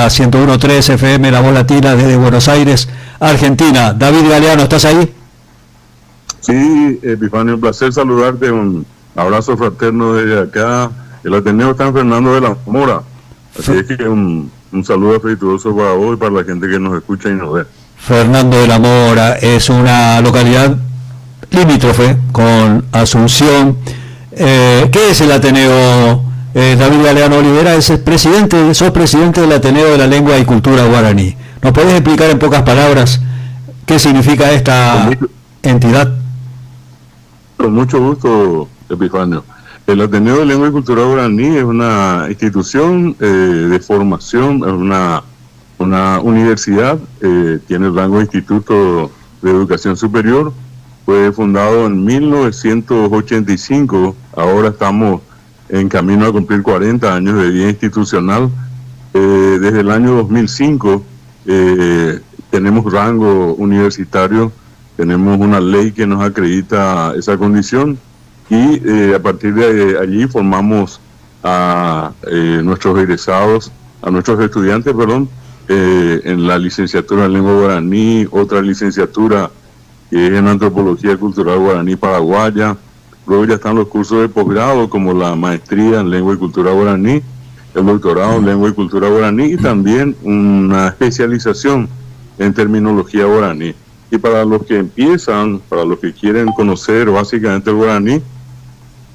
la 101.3 FM, La Voz Latina, desde Buenos Aires, Argentina. David Galeano, ¿estás ahí? Sí, Epifanio, un placer saludarte, un abrazo fraterno desde acá, el Ateneo San Fernando de la Mora. Así es que un saludo afectuoso para vos y para la gente que nos escucha y nos ve. Fernando de la Mora es una localidad limítrofe con Asunción. ¿Qué es el Ateneo? David Galeano Olivera, sos presidente del Ateneo de la Lengua y Cultura Guaraní. ¿Nos podés explicar en pocas palabras qué significa esta entidad? Con mucho gusto, Epifanio. El Ateneo de Lengua y Cultura Guaraní es una institución de formación, es una universidad, tiene el rango de Instituto de Educación Superior, fue fundado en 1985, ahora estamos en camino a cumplir 40 años de vida institucional. Desde el año 2005 tenemos rango universitario, tenemos una ley que nos acredita esa condición y a partir de allí formamos a nuestros egresados, a nuestros estudiantes, en la licenciatura en lengua guaraní, otra licenciatura que es en antropología cultural guaraní paraguaya. Luego ya están los cursos de posgrado como la maestría en lengua y cultura guaraní, el doctorado en lengua y cultura guaraní y también una especialización en terminología guaraní. Y para los que empiezan, para los que quieren conocer básicamente el guaraní,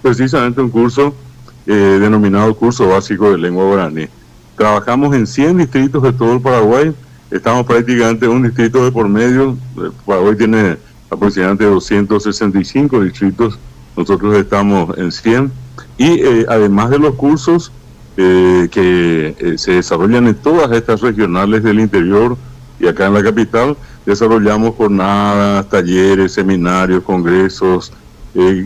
precisamente un curso denominado Curso Básico de Lengua Guaraní. Trabajamos en 100 distritos de todo el Paraguay, estamos prácticamente un distrito de por medio. El Paraguay tiene aproximadamente 265 distritos, nosotros estamos en 100, y además de los cursos que se desarrollan en todas estas regionales del interior y acá en la capital, desarrollamos jornadas, talleres, seminarios, congresos,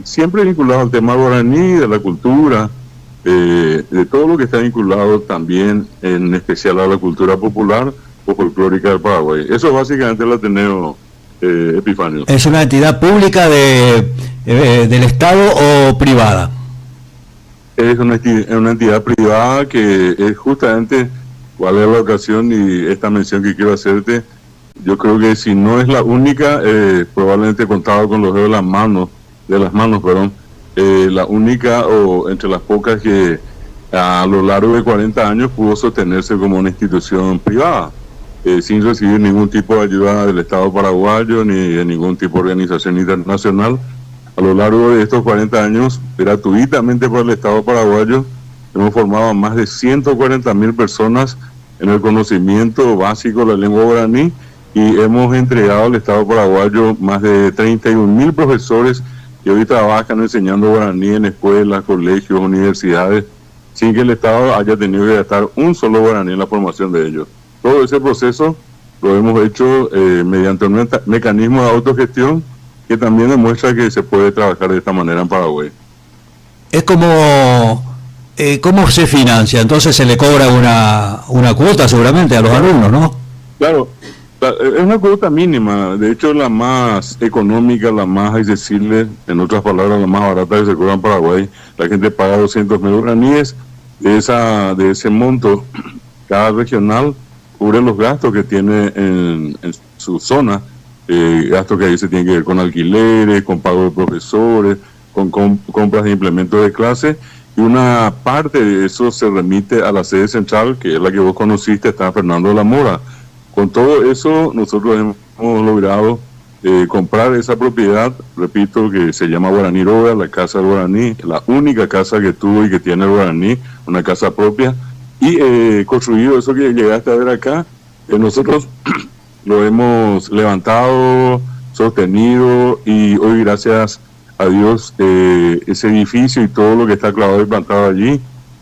siempre vinculados al tema guaraní, de la cultura, de todo lo que está vinculado también, en especial a la cultura popular o folclórica del Paraguay. Eso es básicamente el Ateneo, Epifanio. ¿Es una entidad pública del Estado o privada? Es una entidad privada que es justamente, cuál es la ocasión y esta mención que quiero hacerte. Yo creo que si no es la única, probablemente contado con los dedos de las manos, la única o entre las pocas que a lo largo de 40 años pudo sostenerse como una institución privada, sin recibir ningún tipo de ayuda del Estado paraguayo ni de ningún tipo de organización internacional. A lo largo de estos 40 años, gratuitamente por el Estado paraguayo, hemos formado a más de 140.000 personas en el conocimiento básico de la lengua guaraní y hemos entregado al Estado paraguayo más de 31.000 profesores que hoy trabajan enseñando guaraní en escuelas, colegios, universidades, sin que el Estado haya tenido que gastar un solo guaraní en la formación de ellos. Todo ese proceso lo hemos hecho mediante un mecanismo de autogestión que también demuestra que se puede trabajar de esta manera en Paraguay. Es como, ¿cómo se financia? Entonces se le cobra una cuota seguramente a los alumnos, ¿no? Claro, es una cuota mínima, de hecho la más económica, la más accesible, en otras palabras la más barata que se cobra en Paraguay. La gente paga 200.000 guaraníes, de ese monto cada regional cubre los gastos que tiene en su zona, gastos que ahí se tienen que ver con alquileres, con pago de profesores, con compras de implementos de clase, y una parte de eso se remite a la sede central, que es la que vos conociste, está Fernando de la Mora. Con todo eso nosotros hemos logrado comprar esa propiedad, repito, que se llama Guaraní Roga, la casa del guaraní, la única casa que tuvo y que tiene el guaraní, una casa propia, y construido eso que llegaste a ver acá. Nosotros lo hemos levantado, sostenido, y hoy gracias a Dios ese edificio y todo lo que está clavado y plantado allí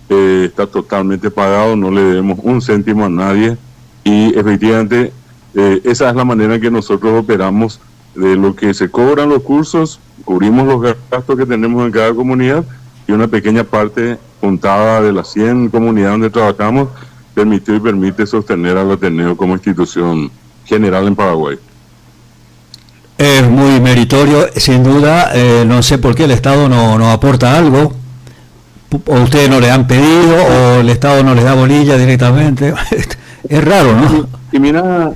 está totalmente pagado, no le debemos un céntimo a nadie. Y efectivamente esa es la manera en que nosotros operamos. De lo que se cobran los cursos, cubrimos los gastos que tenemos en cada comunidad, y una pequeña parte juntada de las 100 comunidades donde trabajamos permitió y permite sostener al Ateneo como institución general en Paraguay. Es muy meritorio, sin duda. No sé por qué el Estado no aporta algo, o ustedes no le han pedido, o el Estado no les da bolilla directamente. Es raro, ¿no? Y mira,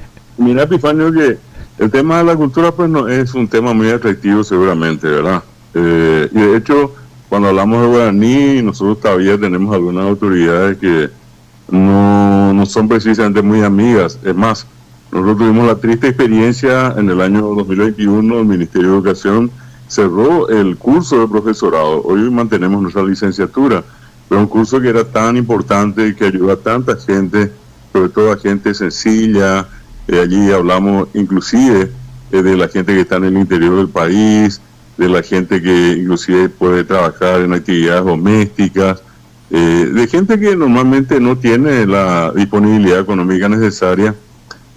Epifanio, que el tema de la cultura pues no es un tema muy atractivo seguramente, ¿verdad? Y de hecho, cuando hablamos de guaraní, nosotros todavía tenemos algunas autoridades que no son precisamente muy amigas. Es más, nosotros tuvimos la triste experiencia en el año 2021, el Ministerio de Educación cerró el curso de profesorado. Hoy mantenemos nuestra licenciatura, pero un curso que era tan importante y que ayudó a tanta gente, sobre todo a gente sencilla. Allí hablamos inclusive de la gente que está en el interior del país, de la gente que inclusive puede trabajar en actividades domésticas, de gente que normalmente no tiene la disponibilidad económica necesaria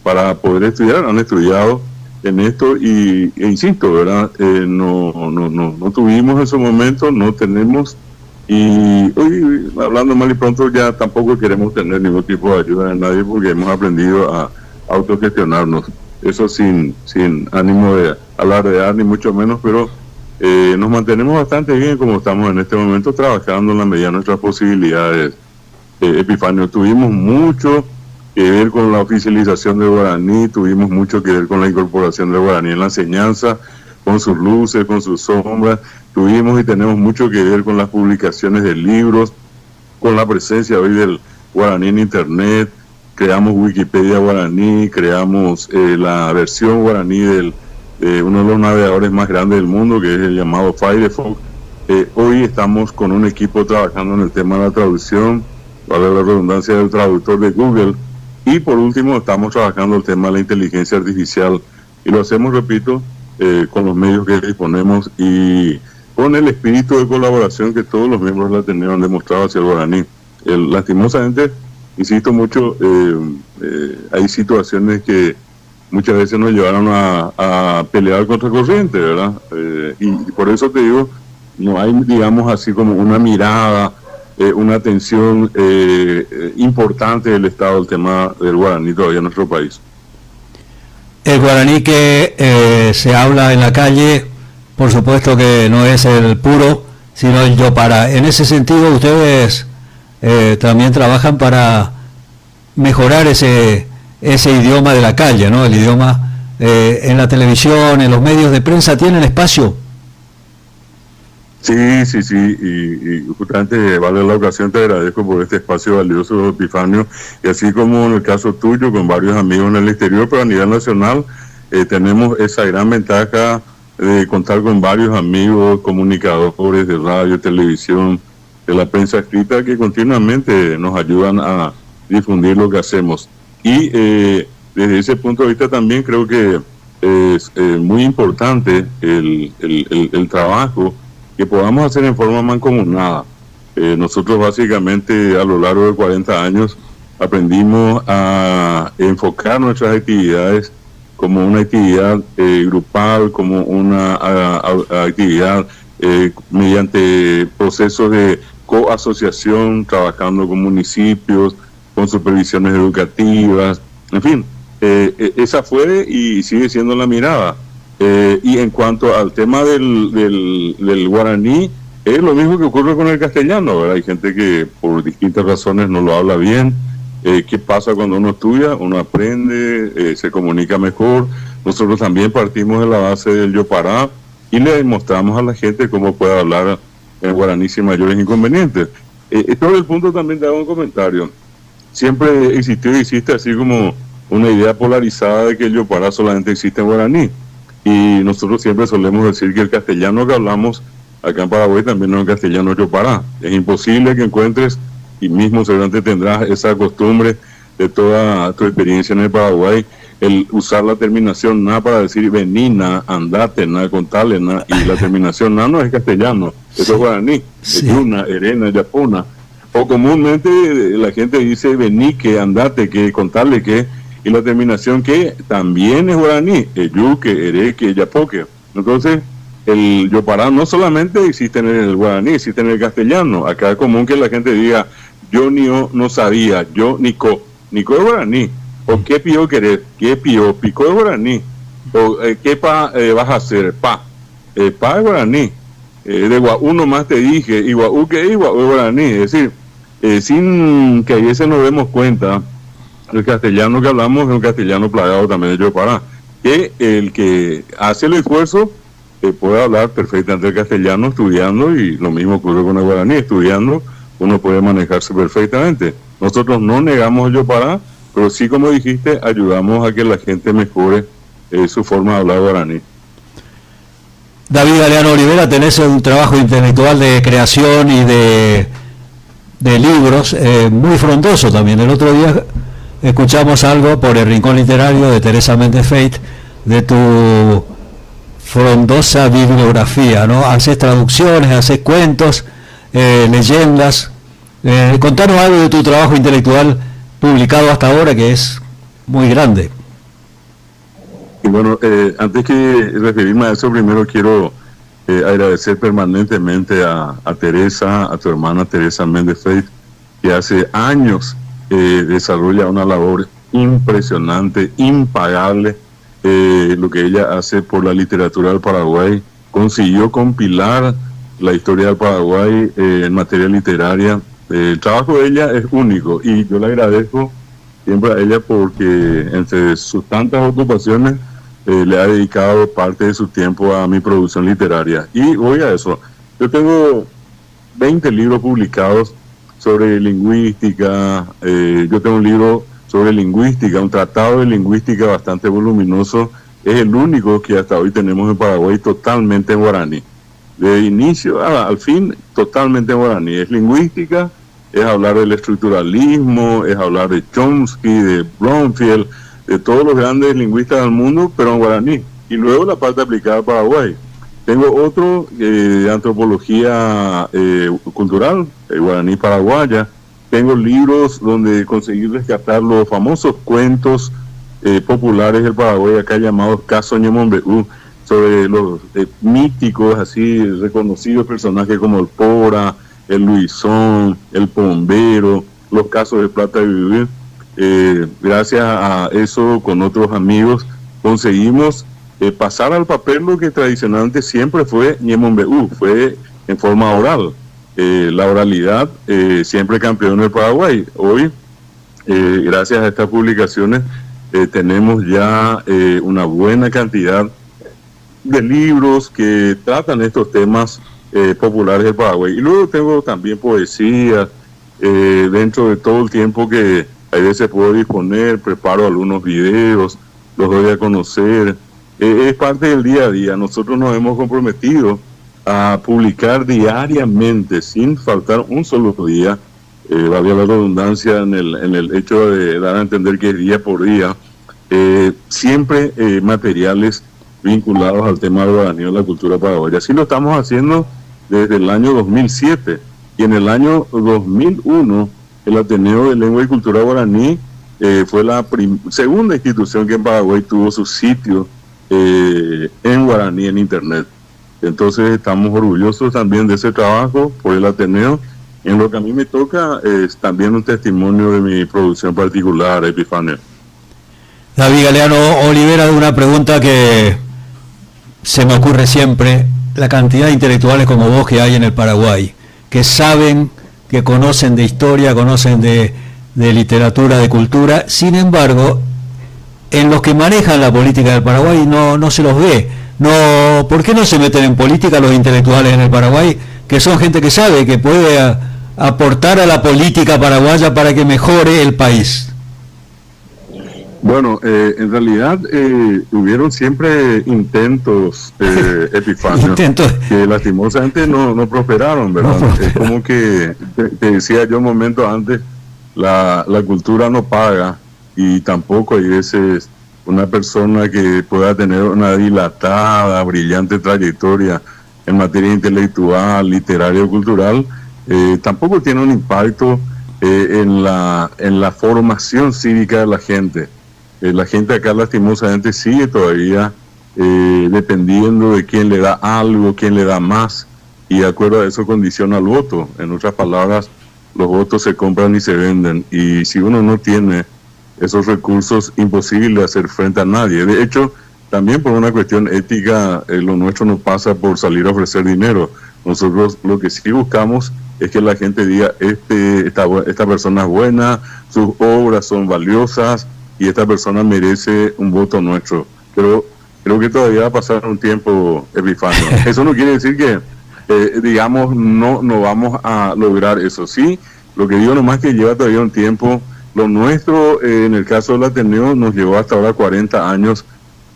para poder estudiar. Han estudiado en esto e insisto, ¿verdad? No tuvimos en su momento, no tenemos, y hoy, hablando mal y pronto, ya tampoco queremos tener ningún tipo de ayuda de nadie porque hemos aprendido a autogestionarnos. Eso sin ánimo de alardear ni mucho menos, pero nos mantenemos bastante bien como estamos en este momento, trabajando en la medida de nuestras posibilidades. Epifanio, tuvimos mucho que ver con la oficialización del guaraní, tuvimos mucho que ver con la incorporación del guaraní en la enseñanza, con sus luces, con sus sombras, tuvimos y tenemos mucho que ver con las publicaciones de libros, con la presencia hoy del guaraní en internet. Creamos Wikipedia guaraní, creamos la versión guaraní de uno de los navegadores más grandes del mundo, que es el llamado Firefox. Hoy estamos con un equipo trabajando en el tema de la traducción, vale la redundancia, del traductor de Google. Y por último, estamos trabajando el tema de la inteligencia artificial. Y lo hacemos, repito, con los medios que disponemos y con el espíritu de colaboración que todos los miembros de la Ateneo han demostrado hacia el guaraní. Lastimosamente, insisto mucho, hay situaciones que muchas veces nos llevaron a pelear contra corriente, ¿verdad? Y por eso te digo, no hay, digamos, así como una mirada, una atención importante del Estado al tema del guaraní todavía en nuestro país. El guaraní que se habla en la calle, por supuesto que no es el puro, sino el yopara. En ese sentido, ustedes también trabajan para mejorar ese idioma de la calle, ¿no? El idioma en la televisión, en los medios de prensa, ¿tienen espacio? Sí, y justamente vale la ocasión, te agradezco por este espacio valioso, Epifanio, y así como en el caso tuyo, con varios amigos en el exterior, pero a nivel nacional tenemos esa gran ventaja de contar con varios amigos, comunicadores de radio, televisión, de la prensa escrita, que continuamente nos ayudan a difundir lo que hacemos. Y desde ese punto de vista también creo que es muy importante el trabajo que podamos hacer en forma mancomunada. Nosotros básicamente a lo largo de 40 años aprendimos a enfocar nuestras actividades como una actividad grupal, como una actividad mediante procesos de coasociación, trabajando con municipios, con supervisiones educativas, en fin, esa fue y sigue siendo la mirada. Y en cuanto al tema del guaraní, es lo mismo que ocurre con el castellano, ¿verdad? Hay gente que por distintas razones no lo habla bien. ¿Qué pasa cuando uno estudia? Uno aprende, se comunica mejor. Nosotros también partimos de la base del yopará y le demostramos a la gente cómo puede hablar en guaraní sin mayores inconvenientes. Todo el punto también te hago un comentario. Siempre existió y existe así como una idea polarizada de que el yopará solamente existe en guaraní. Y nosotros siempre solemos decir que el castellano que hablamos acá en Paraguay también no es el castellano yopará. Es imposible que encuentres, y mismo seguramente tendrás esa costumbre de toda tu experiencia en el Paraguay, el usar la terminación na para decir vení, na, andate, na, contale, na, y la terminación na no es castellano, eso es guaraní, es yuna, erena, yapona. O comúnmente la gente dice vení, que andate, que contale, que, y la terminación que también es guaraní, yuque, ere, que yapoque. Entonces, el yopará no solamente existe en el guaraní, existe en el castellano. Acá es común que la gente diga yo no sabía, yo nico es guaraní. O qué pío querés, qué pío, pico es guaraní. O qué pa vas a hacer, pa es guaraní. De guaú nomás te dije, y guaú que es guaú es guaraní. Es decir, sin que a veces nos demos cuenta, el castellano que hablamos es un castellano plagado también de Yopará, que el que hace el esfuerzo puede hablar perfectamente el castellano estudiando, y lo mismo ocurre con el guaraní, estudiando uno puede manejarse perfectamente. Nosotros no negamos el Yopará, pero sí, como dijiste, ayudamos a que la gente mejore su forma de hablar guaraní. David Galeano Olivera, tenés un trabajo intelectual de creación y de libros muy frondoso también. El otro día escuchamos algo por el Rincón Literario de Teresa Méndez Feit de tu frondosa bibliografía, ¿no? Haces traducciones, haces cuentos, leyendas. Contanos algo de tu trabajo intelectual publicado hasta ahora, que es muy grande. Y bueno, antes que referirme a eso, primero quiero agradecer permanentemente a Teresa, a tu hermana Teresa Méndez Feit, que hace años desarrolla una labor impresionante, impagable, lo que ella hace por la literatura del Paraguay. Consiguió compilar la historia del Paraguay en materia literaria. El trabajo de ella es único y yo le agradezco siempre a ella porque entre sus tantas ocupaciones le ha dedicado parte de su tiempo a mi producción literaria. Y voy a eso. Yo tengo 20 libros publicados sobre lingüística. Yo tengo un libro sobre lingüística, un tratado de lingüística bastante voluminoso. Es el único que hasta hoy tenemos en Paraguay totalmente en guaraní. De inicio al fin, totalmente en guaraní. Es lingüística, es hablar del estructuralismo, es hablar de Chomsky, de Bromfield, de todos los grandes lingüistas del mundo, pero en guaraní. Y luego la parte aplicada a Paraguay. Tengo otro de antropología cultural, el guaraní paraguaya. Tengo libros donde conseguí rescatar los famosos cuentos populares del Paraguay, acá llamados Caso Ñemombeú, sobre los míticos, así reconocidos personajes como el Pora, el Luisón, el Pombero, los casos de Plata de Vivir. Gracias a eso, con otros amigos, conseguimos pasar al papel lo que tradicionalmente siempre fue Ñemombeú, fue en forma oral. La oralidad siempre campeón en el Paraguay. Hoy, gracias a estas publicaciones, tenemos ya una buena cantidad de libros que tratan estos temas populares del Paraguay. Y luego tengo también poesía, dentro de todo el tiempo que a veces puedo disponer, preparo algunos videos, los doy a conocer. Es parte del día a día. Nosotros nos hemos comprometido a publicar diariamente, sin faltar un solo día, valga la redundancia en el hecho de dar a entender que es día por día, siempre materiales vinculados al tema del guaraní o la cultura paraguaya. Así lo estamos haciendo desde el año 2007, y en el año 2001 el Ateneo de Lengua y Cultura Guaraní fue la segunda institución que en Paraguay tuvo su sitio en guaraní en internet. Entonces estamos orgullosos también de ese trabajo por el Ateneo. En lo que a mí me toca es también un testimonio de mi producción particular, Epifanio. David Galeano Olivera, de una pregunta que se me ocurre siempre: la cantidad de intelectuales como vos que hay en el Paraguay, que saben, que conocen de historia, conocen de literatura, de cultura, sin embargo, en los que manejan la política del Paraguay no se los ve. No, ¿por qué no se meten en política los intelectuales en el Paraguay, que son gente que sabe, que puede aportar a la política paraguaya para que mejore el país? Bueno, en realidad hubieron siempre intentos, Epifanio, que lastimosamente no prosperaron, ¿verdad? Es como que te decía yo un momento antes, la cultura no paga, y tampoco hay veces una persona que pueda tener una dilatada, brillante trayectoria en materia intelectual, literaria o cultural, tampoco tiene un impacto en la formación cívica de la gente. La gente acá lastimosamente sigue todavía dependiendo de quién le da algo, quién le da más, y de acuerdo a eso condiciona el voto. En otras palabras, los votos se compran y se venden, y si uno no tiene esos recursos, imposible hacer frente a nadie. De hecho, también por una cuestión ética, lo nuestro no pasa por salir a ofrecer dinero. Nosotros lo que sí buscamos es que la gente diga, esta persona es buena, sus obras son valiosas y esta persona merece un voto nuestro. Pero creo que todavía va a pasar un tiempo, Epifanio. Eso no quiere decir que, digamos, no vamos a lograr eso. Sí, lo que digo nomás que lleva todavía un tiempo. Lo nuestro, en el caso del Ateneo, nos llevó hasta ahora 40 años.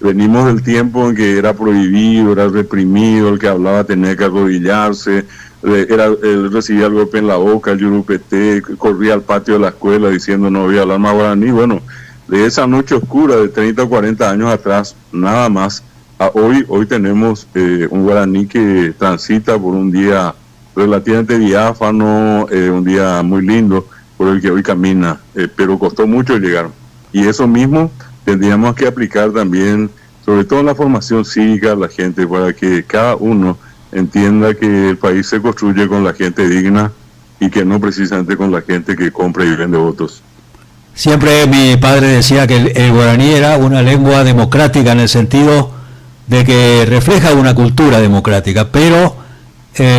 Venimos del tiempo en que era prohibido, era reprimido, el que hablaba tenía que arrodillarse, recibía el golpe en la boca, el yurupete, corría al patio de la escuela diciendo no voy a hablar más guaraní. Bueno, de esa noche oscura de 30 o 40 años atrás, nada más, a hoy tenemos un guaraní que transita por un día relativamente diáfano, un día muy lindo por el que hoy camina, pero costó mucho llegar. Y eso mismo tendríamos que aplicar también, sobre todo en la formación cívica de la gente, para que cada uno entienda que el país se construye con la gente digna y que no precisamente con la gente que compra y vende votos. Siempre mi padre decía que el guaraní era una lengua democrática en el sentido de que refleja una cultura democrática, pero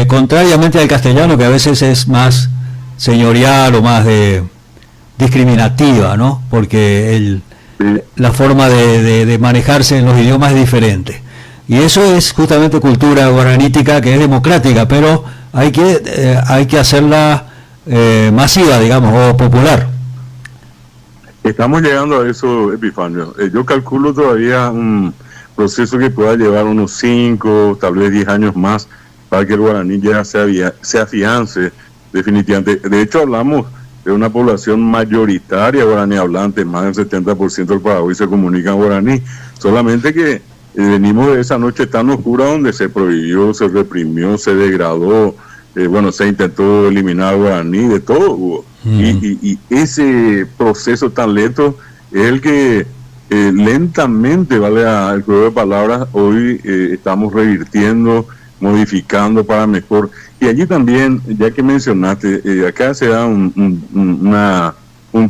contrariamente al castellano, que a veces es más señorial o más discriminativa, ¿no? Porque la forma de manejarse en los idiomas es diferente. Y eso es justamente cultura guaranítica, que es democrática, pero hay que hacerla masiva, digamos, o popular. Estamos llegando a eso, Epifanio. Yo calculo todavía un proceso que pueda llevar unos 5, tal vez 10 años más, para que el guaraní ya se afiance definitivamente. De hecho, hablamos de una población mayoritaria guaraní hablante, más del 70% del Paraguay se comunica en guaraní, solamente que venimos de esa noche tan oscura donde se prohibió, se reprimió, se degradó, se intentó eliminar guaraní, de todo hubo. Y ese proceso tan lento es el que lentamente, vale el juego de palabras, hoy estamos revirtiendo, modificando para mejor. Y allí también, ya que mencionaste, acá se da un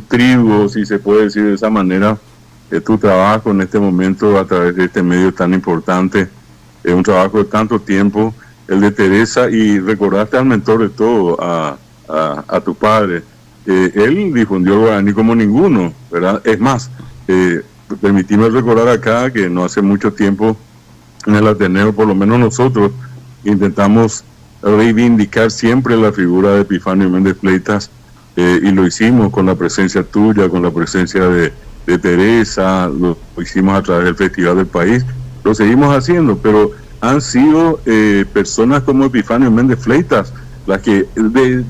trigo, si se puede decir de esa manera, tu trabajo en este momento a través de este medio tan importante, un trabajo de tanto tiempo, el de Teresa, y recordaste al mentor de todo, a tu padre. Él difundió el guaraní como ninguno, ¿verdad? Es más, permitime recordar acá que no hace mucho tiempo en el Ateneo, por lo menos nosotros, intentamos reivindicar siempre la figura de Epifanio Méndez Fleitas, y lo hicimos con la presencia tuya, con la presencia de Teresa, lo hicimos a través del Festival del País, lo seguimos haciendo, pero han sido personas como Epifanio Méndez Fleitas las que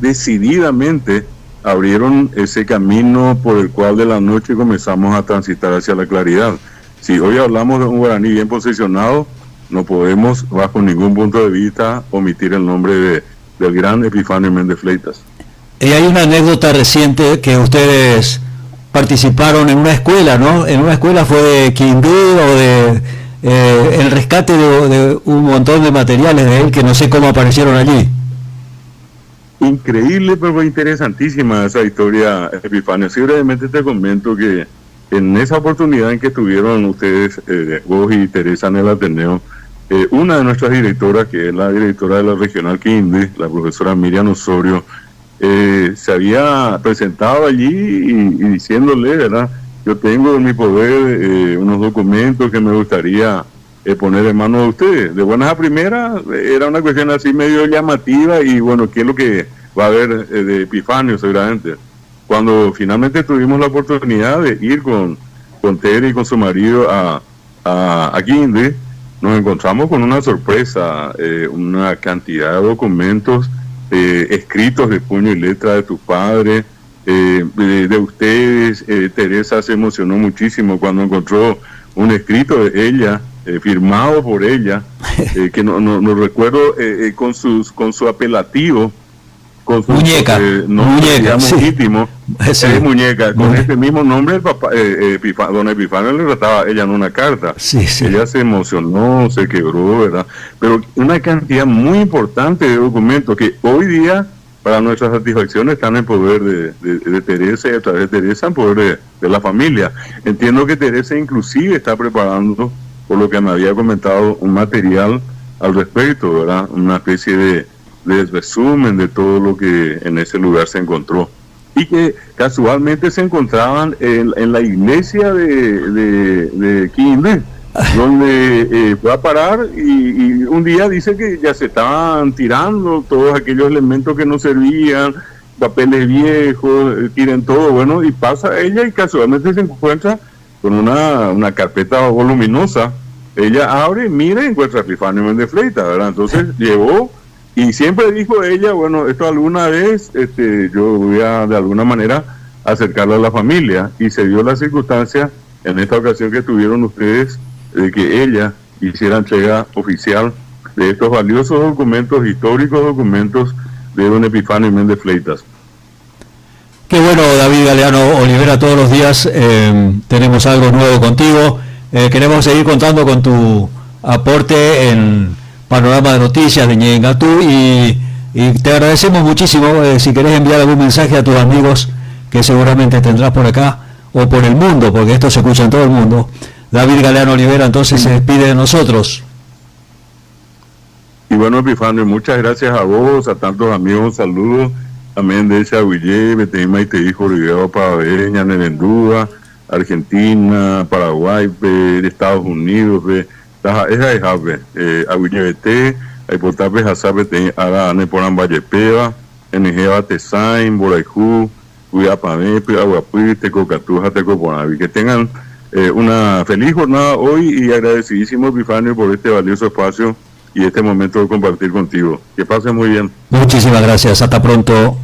decididamente abrieron ese camino por el cual de la noche comenzamos a transitar hacia la claridad. Si hoy hablamos de un guaraní bien posicionado, no podemos bajo ningún punto de vista omitir el nombre del gran Epifanio Méndez Fleitas. Y hay una anécdota reciente que ustedes participaron en una escuela, ¿no? En una escuela fue de Quindú o de el rescate de un montón de materiales de él que no sé cómo aparecieron allí. Increíble, pero interesantísima esa historia, Epifanio. Sí, brevemente te comento que en esa oportunidad en que estuvieron ustedes, vos y Teresa, en el Ateneo, una de nuestras directoras, que es la directora de la Regional Quindío, la profesora Miriam Osorio, se había presentado allí y diciéndole, ¿verdad? Yo tengo en mi poder unos documentos que me gustaría poner en manos de ustedes. De buenas a primeras, era una cuestión así medio llamativa y bueno, ¿qué es lo que va a haber de Epifanio seguramente? Cuando finalmente tuvimos la oportunidad de ir con Tere y con su marido a Quindío, nos encontramos con una sorpresa, una cantidad de documentos escritos de puño y letra de tu padre, de ustedes. Teresa se emocionó muchísimo cuando encontró un escrito de ella, firmado por ella, que no recuerdo, con su apelativo, con su muñeca, muñeca, sí. Legítimo, Sí. Muñeca, con ese mismo nombre, el papá, don Epifanio le trataba ella en una carta. Sí, sí. Ella se emocionó, se quebró, ¿verdad? Pero una cantidad muy importante de documentos que hoy día, para nuestra satisfacción, están en poder de Teresa, y a través de Teresa en poder de la familia. Entiendo que Teresa inclusive está preparando, por lo que me había comentado, un material al respecto, ¿verdad? Una especie de les resumen de todo lo que en ese lugar se encontró. Y que casualmente se encontraban en la iglesia de Quilmes, donde fue a parar y un día dice que ya se estaban tirando todos aquellos elementos que no servían, papeles viejos, tiren todo, bueno, y pasa ella y casualmente se encuentra con una carpeta voluminosa. Ella abre, mira y encuentra a Epifanio Méndez Fleitas, ¿verdad? Entonces llegó y siempre dijo ella, bueno, esto alguna vez yo voy a de alguna manera acercarlo a la familia, y se dio la circunstancia en esta ocasión que tuvieron ustedes de que ella hiciera entrega oficial de estos valiosos documentos, históricos documentos de don Epifanio Méndez Fleitas. Qué bueno, David Galeano Olivera, todos los días tenemos algo nuevo contigo. Queremos seguir contando con tu aporte en Panorama de Noticias de Ñengatú y te agradecemos muchísimo. Si querés enviar algún mensaje a tus amigos que seguramente tendrás por acá o por el mundo, porque esto se escucha en todo el mundo. David Galeano Olivera entonces se despide de nosotros. Y bueno, Epifanio, muchas gracias a vos, a tantos amigos, un saludo también de Chahuillé, Betemima y te dijo Olivera para Veña, Nevendúa, Argentina, Paraguay, Estados Unidos, esa es ave, Aguillebete, Aipotape, Hazabe, Arane, Poran Vallepeva, Enegeba, Tesain, Boraijú, Cuyapamé, Aguapuy, Tecocatuja, Tecoponavi. Que tengan una feliz jornada hoy y agradecidísimo, Epifanio, por este valioso espacio y este momento de compartir contigo. Que pasen muy bien. Muchísimas gracias. Hasta pronto.